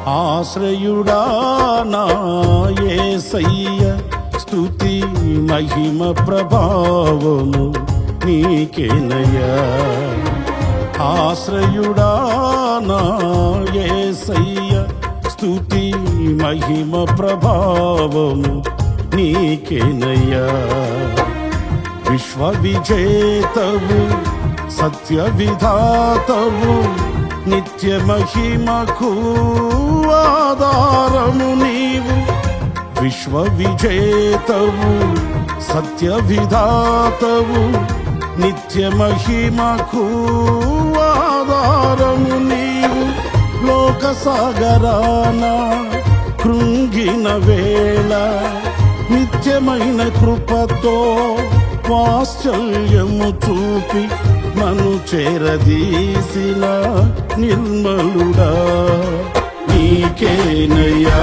ఆశ్రయుడా నా యేసయ్య, స్తుతి మహిమ ప్రభావము నీకేనయ్యా. ఆశ్రయుడా నా యేసయ్య, స్తుతి మహిమ ప్రభావము నీకేనయ్యా. విశ్వ విజేతవు, సత్య విధాతవు, నిత్య మహిమకు ఆధారము నీవు. విశ్వ విజేతవు, సత్య విధాతవు, నిత్య మహిమకు ఆధారము నీవు. లోక సాగరాన కృంగిన వేళ నిత్యమైన కృపతో వాత్సల్యము చూపి నన్ను చేరదీసిన నిర్మలుడా నీకేనయ్యా